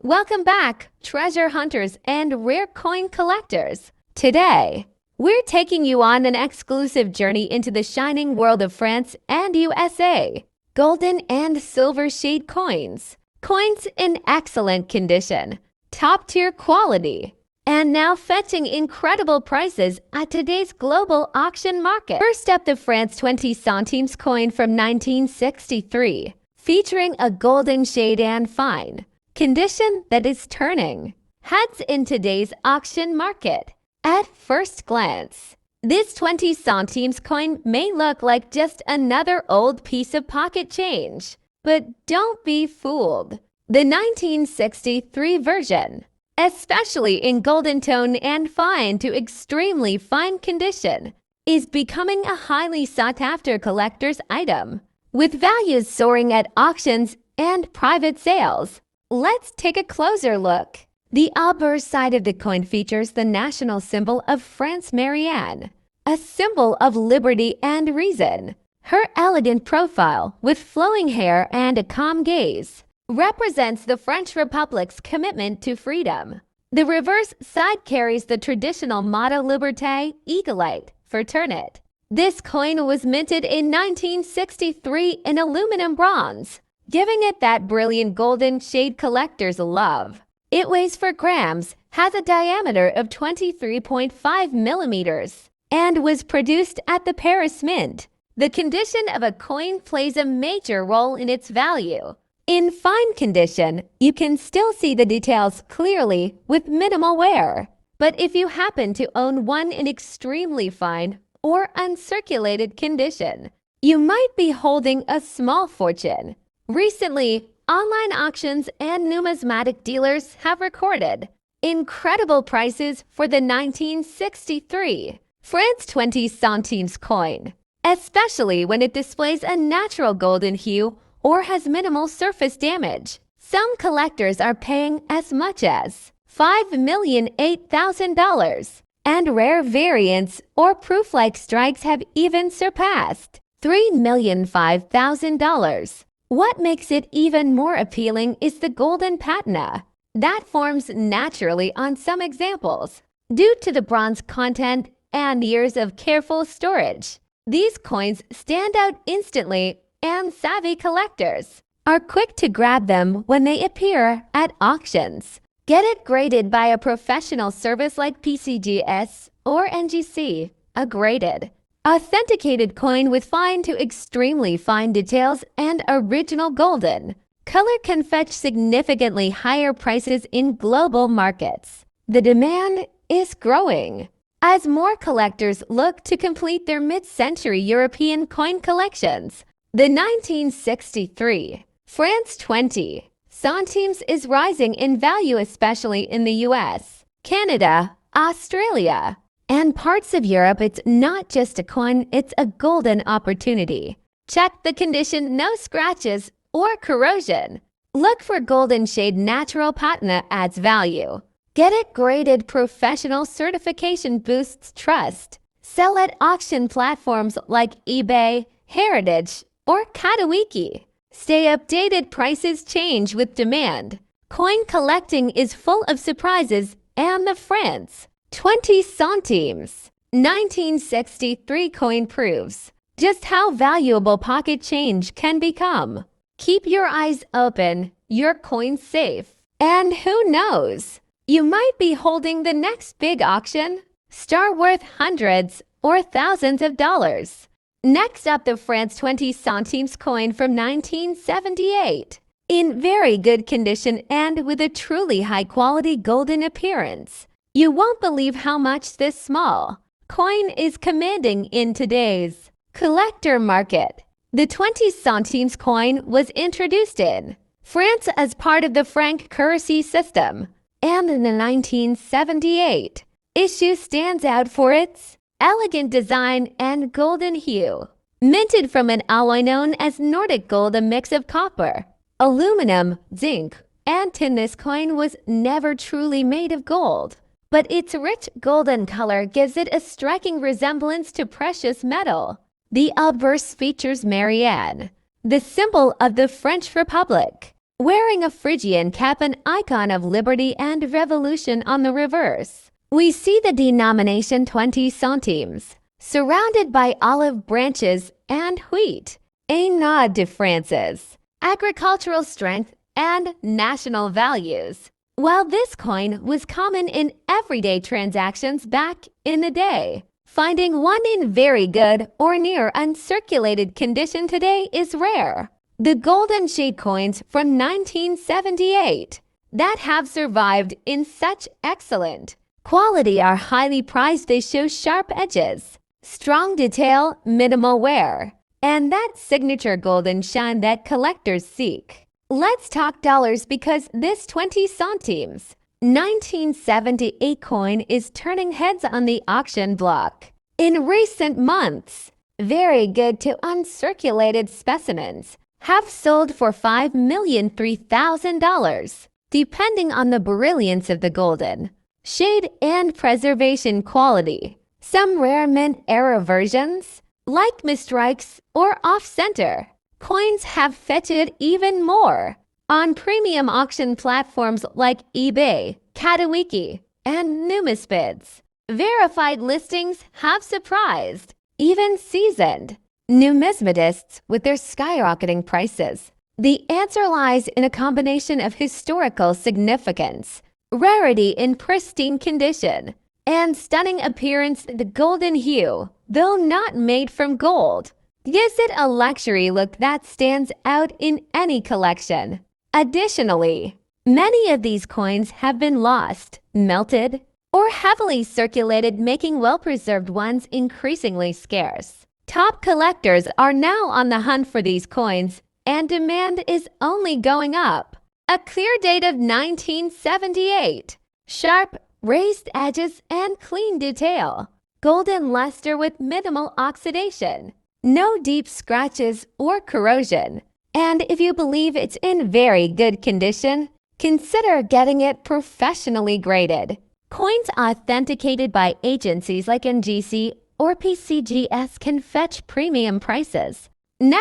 Welcome back, treasure hunters and rare coin collectors. Today, we're taking you on an exclusive journey into the shining world of France and USA. Golden and silver shade coins. Coins in excellent condition, top-tier quality, and now fetching incredible prices at today's global auction market. First up, the France 20 centimes coin from 1963, featuring a golden shade and fine condition that is turning heads in today's auction market. At first glance, this 20 centimes coin may look like just another old piece of pocket change, but don't be fooled. The 1963 version, especially in golden tone and fine to extremely fine condition, is becoming a highly sought-after collector's item, with values soaring at auctions and private sales. Let's take a closer look. The obverse side of the coin features the national symbol of France, Marianne, a symbol of liberty and reason. Her elegant profile, with flowing hair and a calm gaze, represents the French Republic's commitment to freedom. The reverse side carries the traditional motto Liberté, Égalité, Fraternité. This coin was minted in 1963 in aluminum bronze, giving it that brilliant golden shade collectors love. It weighs 4 grams, has a diameter of 23.5 millimeters, and was produced at the Paris Mint. The condition of a coin plays a major role in its value. In fine condition, you can still see the details clearly with minimal wear. But if you happen to own one in extremely fine or uncirculated condition, you might be holding a small fortune. Recently, online auctions and numismatic dealers have recorded incredible prices for the 1963 France 20 centimes coin, especially when it displays a natural golden hue or has minimal surface damage. Some collectors are paying as much as $5,008,000, and rare variants or proof-like strikes have even surpassed $3,005,000. What makes it even more appealing is the golden patina that forms naturally on some examples. Due to the bronze content and years of careful storage, these coins stand out instantly, and savvy collectors are quick to grab them when they appear at auctions. Get it graded by a professional service like PCGS or NGC, a graded, authenticated coin with fine to extremely fine details and original golden color can fetch significantly higher prices in global markets. The demand is growing as more collectors look to complete their mid-century European coin collections. The 1963 France 20 centimes is rising in value, especially in the US, Canada, Australia, and parts of Europe. It's not just a coin, it's a golden opportunity. Check the condition: no scratches or corrosion. Look for golden shade. Natural patina adds value. Get it graded. Professional certification boosts trust. Sell at auction platforms like eBay, Heritage, or Katawiki. Stay updated. Prices change with demand. Coin collecting is full of surprises, and the France 20 centimes 1963 coin proves just how valuable pocket change can become. Keep your eyes open, your coins safe, and who knows, you might be holding the next big auction star worth hundreds or thousands of dollars. Next up, the France 20 centimes coin from 1978. In very good condition and with a truly high-quality golden appearance. You won't believe how much this small coin is commanding in today's collector market. The 20 centimes coin was introduced in France as part of the franc currency system, and in the 1978 issue stands out for its elegant design and golden hue. Minted from an alloy known as Nordic gold, a mix of copper, aluminum, zinc, and tin, this coin was never truly made of gold, but its rich golden color gives it a striking resemblance to precious metal. The obverse features Marianne, the symbol of the French Republic, wearing a Phrygian cap, an icon of liberty and revolution on the reverse. We see the denomination 20 centimes, surrounded by olive branches and wheat, a nod to France's agricultural strength and national values. While this coin was common in everyday transactions back in the day, finding one in very good or near uncirculated condition today is rare. The golden shade coins from 1978 that have survived in such excellent quality are highly prized. They show sharp edges, strong detail, minimal wear, and that signature golden shine that collectors seek. Let's talk dollars, because this 20 centimes 1978 coin is turning heads on the auction block. In recent months, very good to uncirculated specimens have sold for $5,003,000, depending on the brilliance of the golden shade and preservation quality. Some rare mint era versions, like misstrikes or off-center coins, have fetched even more on premium auction platforms like eBay, Katawiki, and Numisbids. Verified listings have surprised even seasoned numismatists with their skyrocketing prices. The answer lies in a combination of historical significance, rarity in pristine condition, and stunning appearance. The golden hue, though not made from gold, gives it a luxury look that stands out in any collection. Additionally, many of these coins have been lost, melted, or heavily circulated, making well-preserved ones increasingly scarce. Top collectors are now on the hunt for these coins, and demand is only going up. A clear date of 1978. Sharp, raised edges and clean detail. Golden luster with minimal oxidation. No deep scratches or corrosion. And if you believe it's in very good condition, consider getting it professionally graded. Coins authenticated by agencies like NGC or PCGS can fetch premium prices.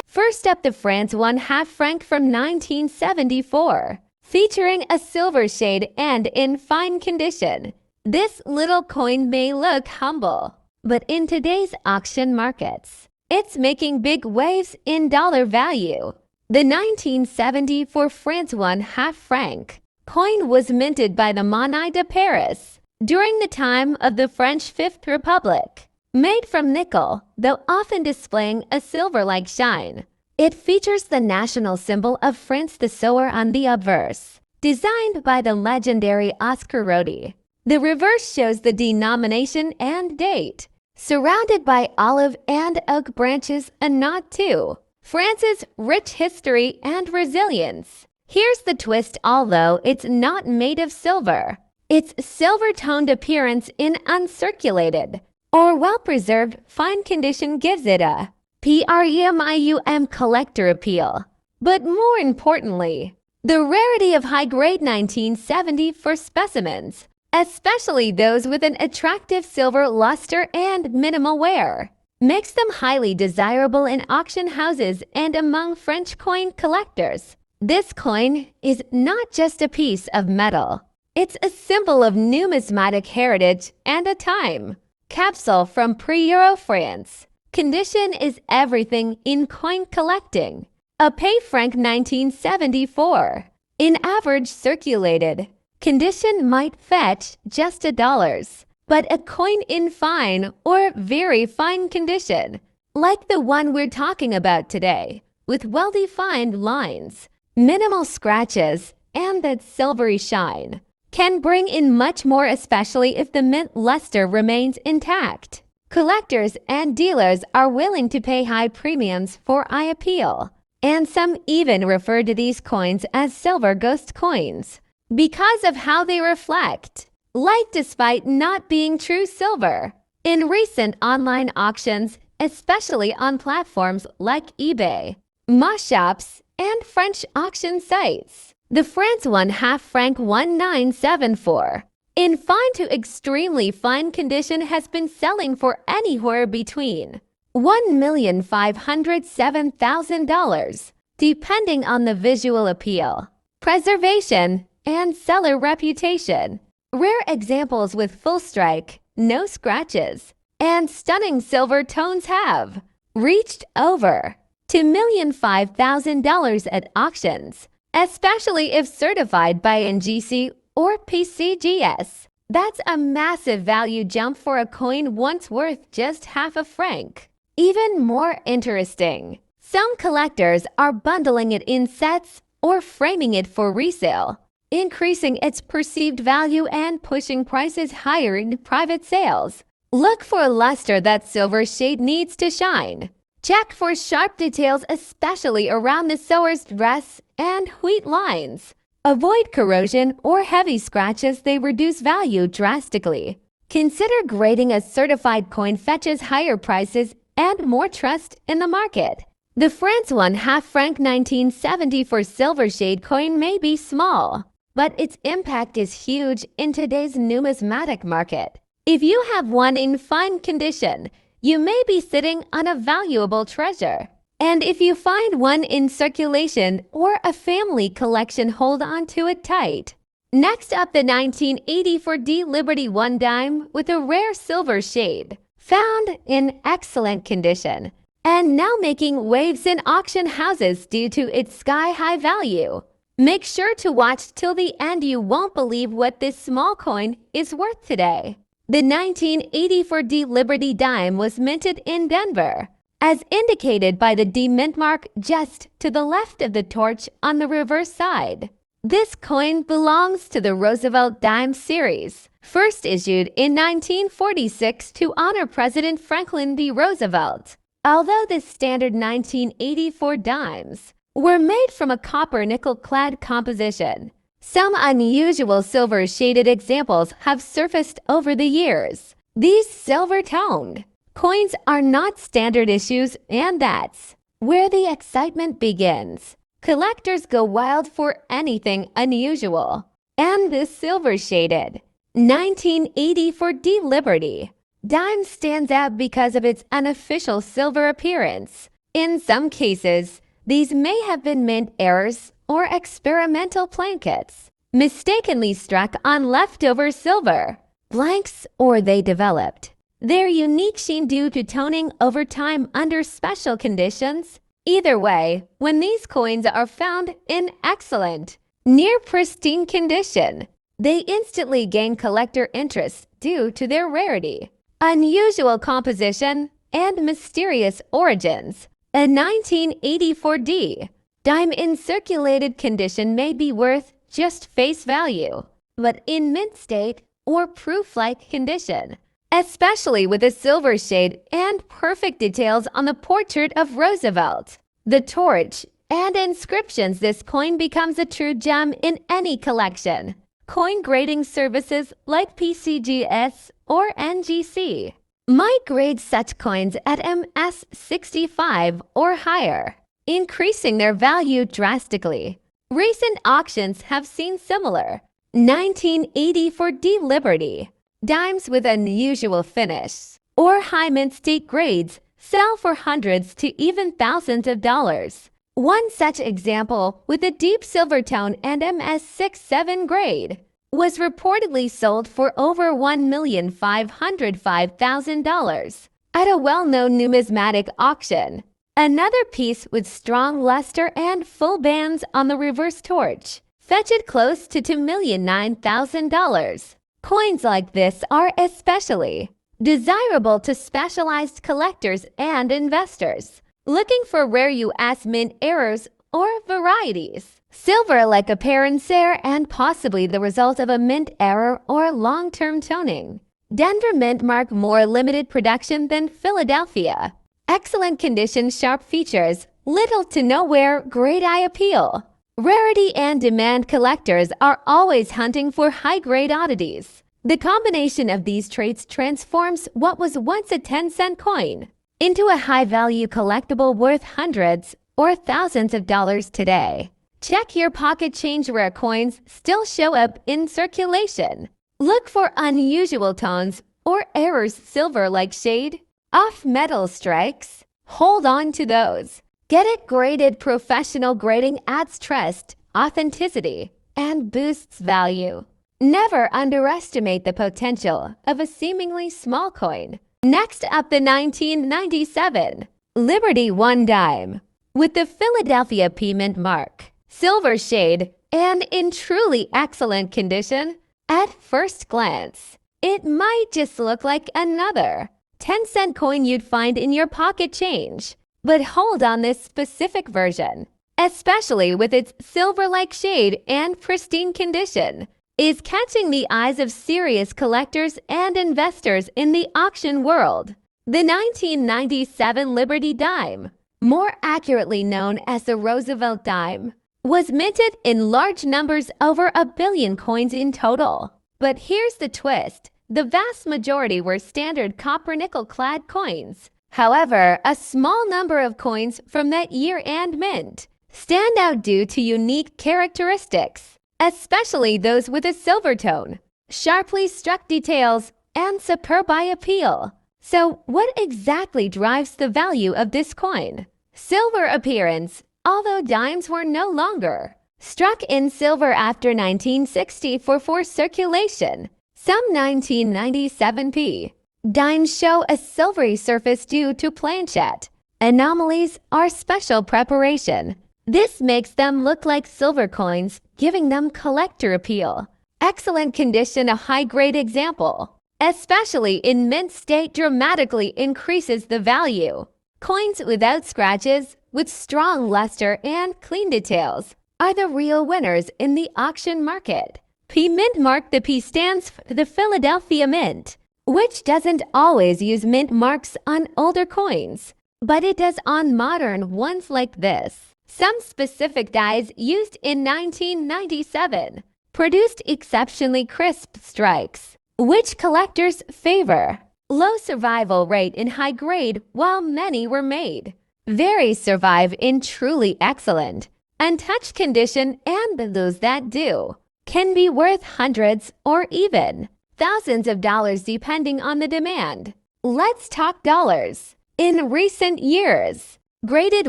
First up, the France 1/2 franc from 1974, featuring a silver shade and in fine condition. This little coin may look humble, but in today's auction markets, it's making big waves in dollar value. The 1974 France 1/2 franc coin was minted by the Monnaie de Paris during the time of the French Fifth Republic. Made from nickel, though often displaying a silver-like shine, it features the national symbol of France, the sower, on the obverse, designed by the legendary Oscar Rodi. The reverse shows the denomination and date, surrounded by olive and oak branches, a nod to France's rich history and resilience. Here's the twist: although it's not made of silver, its silver-toned appearance in uncirculated or well-preserved fine condition gives it a premium collector appeal. But more importantly, the rarity of high-grade 1974 specimens, especially those with an attractive silver luster and minimal wear, makes them highly desirable in auction houses and among French coin collectors. This coin is not just a piece of metal. It's a symbol of numismatic heritage and a time capsule from pre-Euro France. Condition is everything in coin collecting. A pay franc 1974, in average circulated condition, might fetch just $1, but a coin in fine or very fine condition, like the one we're talking about today, with well-defined lines, minimal scratches, and that silvery shine, can bring in much more, especially if the mint luster remains intact. Collectors and dealers are willing to pay high premiums for eye appeal, and some even refer to these coins as silver ghost coins because of how they reflect light despite not being true silver. In recent online auctions, especially on platforms like eBay, moss shops, and French auction sites, the France 1/2 franc 1974, in fine to extremely fine condition, has been selling for anywhere between $1,507,000, depending on the visual appeal. preservation, and seller reputation. Rare examples with full strike, no scratches, and stunning silver tones have reached over $2,005,000 at auctions, especially if certified by NGC or PCGS. That's a massive value jump for a coin once worth just half a franc. Even more interesting, some collectors are bundling it in sets or framing it for resale, increasing its perceived value and pushing prices higher in private sales. Look for luster that silver shade needs to shine. Check for sharp details, especially around the sewer's dress and wheat lines. Avoid corrosion or heavy scratches, they reduce value drastically. Consider grading a certified coin fetches higher prices and more trust in the market. The France 1/2 franc 1974 silver shade coin may be small, but its impact is huge in today's numismatic market. If you have one in fine condition, you may be sitting on a valuable treasure. And if you find one in circulation or a family collection, hold on to it tight. Next up, the 1984 D Liberty 1 dime with a rare silver shade, found in excellent condition, and now making waves in auction houses due to its sky-high value. Make sure to watch till the end, you won't believe what this small coin is worth today. The 1984 D Liberty dime was minted in Denver, as indicated by the D mint mark just to the left of the torch on the reverse side. This coin belongs to the Roosevelt dime series, first issued in 1946 to honor President Franklin D. Roosevelt. Although the standard 1984 dimes were made from a copper nickel-clad composition, some unusual silver-shaded examples have surfaced over the years. These silver-toned coins are not standard issues, and that's where the excitement begins. Collectors go wild for anything unusual. And this silver-shaded 1984 D Liberty dime stands out because of its unofficial silver appearance. In some cases, these may have been mint errors or experimental plankets, mistakenly struck on leftover silver, blanks, or they developed their unique sheen due to toning over time under special conditions. Either way, when these coins are found in excellent, near pristine condition, they instantly gain collector interest due to their rarity, unusual composition, and mysterious origins. A 1984 D dime in circulated condition may be worth just face value, but in mint state or proof-like condition, especially with a silver shade and perfect details on the portrait of Roosevelt, the torch, and inscriptions, this coin becomes a true gem in any collection. Coin grading services like PCGS or NGC might grade such coins at MS65 or higher, increasing their value drastically. Recent auctions have seen similar 1984 D Liberty dimes with unusual finish or high mint state grades sell for hundreds to even thousands of dollars. One such example with a deep silver tone and MS67 grade was reportedly sold for over $1,505,000 at a well-known numismatic auction. Another piece with strong luster and full bands on the reverse torch fetched close to $2,009,000. Coins like this are especially desirable to specialized collectors and investors looking for rare U.S. mint errors or varieties. Silver like a parent share and possibly the result of a mint error or long-term toning. Denver mint mark more limited production than Philadelphia. Excellent condition, sharp features, little to no wear, great eye appeal. Rarity and demand, collectors are always hunting for high-grade oddities. The combination of these traits transforms what was once a 10-cent coin into a high-value collectible worth hundreds or thousands of dollars today. Check your pocket change. Rare coins still show up in circulation. Look for unusual tones or errors, silver-like shade, off metal strikes. Hold on to those. Get it graded. Professional grading adds trust authenticity, and boosts value. Never underestimate the potential of a seemingly small coin. Next up, the 1997 Liberty 1 dime. With the Philadelphia P Mint mark, silver shade, and in truly excellent condition, at first glance, it might just look like another 10-cent coin you'd find in your pocket change. But hold on, this specific version, especially with its silver-like shade and pristine condition, is catching the eyes of serious collectors and investors in the auction world. The 1997 Liberty dime, more accurately known as the Roosevelt dime, was minted in large numbers, over 1 billion coins in total. But here's the twist. The vast majority were standard copper-nickel-clad coins. However, a small number of coins from that year and mint stand out due to unique characteristics, especially those with a silver tone, sharply struck details, and superb eye appeal. So, what exactly drives the value of this coin? Silver appearance. Although dimes were no longer struck in silver after 1960 for forced circulation, some 1997 dimes show a silvery surface due to planchet anomalies or special preparation. This makes them look like silver coins, giving them collector appeal. Excellent condition, a high-grade example, especially in mint state, dramatically increases the value. Coins without scratches, with strong luster and clean details, are the real winners in the auction market. P Mint mark. The P stands for the Philadelphia Mint, which doesn't always use mint marks on older coins, but it does on modern ones like this. Some specific dies used in 1997 produced exceptionally crisp strikes, which collectors favor. Low survival rate in high grade, while many were made. Very survive in truly excellent, untouched condition, and those that do can be worth hundreds or even thousands of dollars depending on the demand. Let's talk dollars. In recent years, graded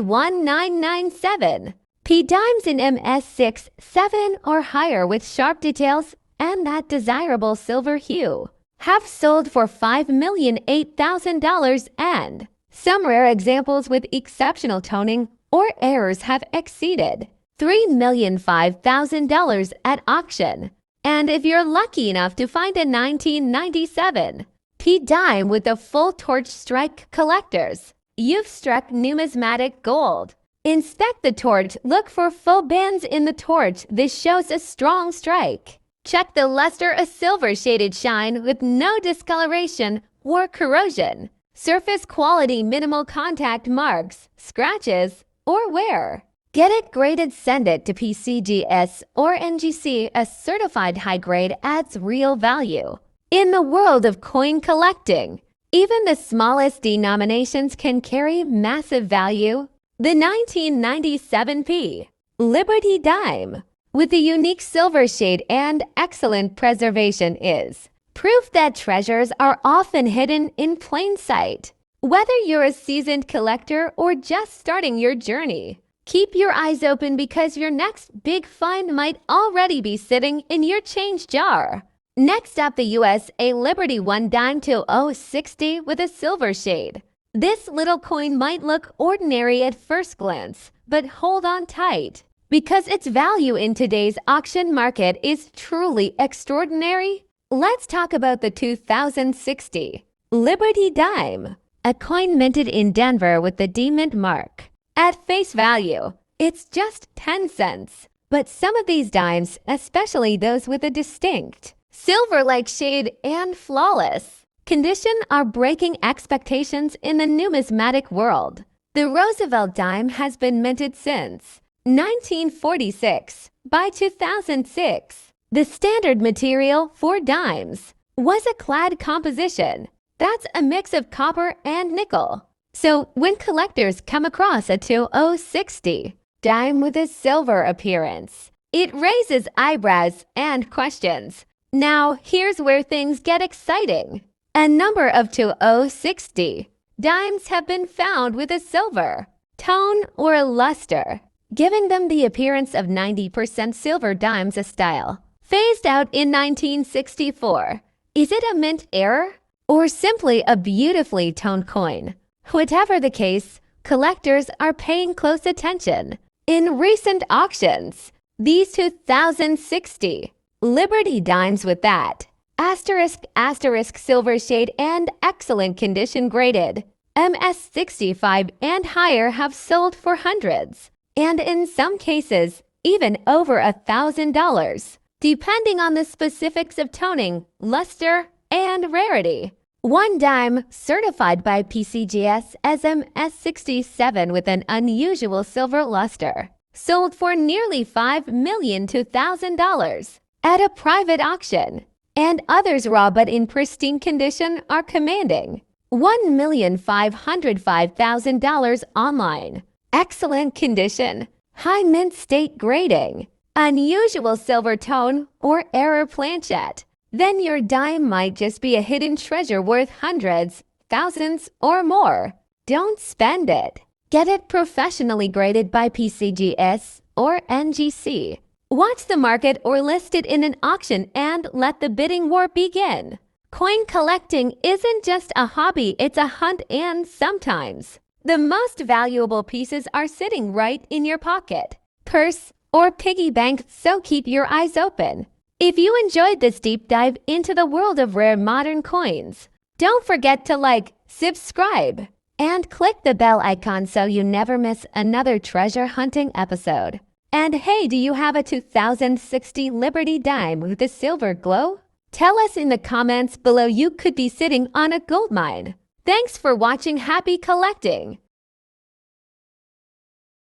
1997, P dimes in MS6, 7 or higher with sharp details and that desirable silver hue have sold for $5,008,000, and some rare examples with exceptional toning or errors have exceeded $3,005,000 at auction. And if you're lucky enough to find a 1997 P dime with a full torch strike, collectors, you've struck numismatic gold. Inspect the torch. Look for full bands in the torch. This shows a strong strike. Check the luster, a silver shaded shine with no discoloration or corrosion. Surface quality, minimal contact marks, scratches, or wear. Get it graded, send it to PCGS or NGC. A certified high grade adds real value. In the world of coin collecting, even the smallest denominations can carry massive value. The 1997 P Liberty dime, with a unique silver shade and excellent preservation, is proof that treasures are often hidden in plain sight. Whether you're a seasoned collector or just starting your journey, keep your eyes open because your next big find might already be sitting in your change jar. Next up, the USA Liberty 1 dime to 060 with a silver shade. This little coin might look ordinary at first glance, but hold on tight, because its value in today's auction market is truly extraordinary. Let's talk about the 2060 Liberty dime, a coin minted in Denver with the D Mint mark. At face value, it's just 10 cents. But some of these dimes, especially those with a distinct silver-like shade and flawless condition, are breaking expectations in the numismatic world. The Roosevelt dime has been minted since 1946. By 2006, the standard material for dimes was a clad composition. That's a mix of copper and nickel. So when collectors come across a 2060 dime with a silver appearance, it raises eyebrows and questions. Now, here's where things get exciting. A number of 2060 dimes have been found with a silver tone or luster. giving them the appearance of 90% silver dimes style. Phased out in 1964. Is it a mint error? Or simply a beautifully toned coin? Whatever the case, collectors are paying close attention. In recent auctions, these 2060 Liberty dimes with that *** silver shade and excellent condition graded MS65 and higher have sold for hundreds, and in some cases, even over $1,000, depending on the specifics of toning, luster, and rarity. One dime certified by PCGS as MS67 with an unusual silver luster sold for nearly $5 million to $1,000 at a private auction, and others raw but in pristine condition are commanding $1,505,000 online. Excellent condition, high mint state grading, unusual silver tone, or error planchette. Then your dime might just be a hidden treasure worth hundreds, thousands, or more. Don't spend it. Get it professionally graded by PCGS or NGC. Watch the market or list it in an auction and let the bidding war begin. Coin collecting isn't just a hobby, it's a hunt, and sometimes the most valuable pieces are sitting right in your pocket, purse, or piggy bank, so keep your eyes open. If you enjoyed this deep dive into the world of rare modern coins, don't forget to like, subscribe, and click the bell icon so you never miss another treasure hunting episode. And hey, do you have a 2060 Liberty dime with a silver glow? Tell us in the comments below. You could be sitting on a gold mine. Thanks for watching. Happy collecting!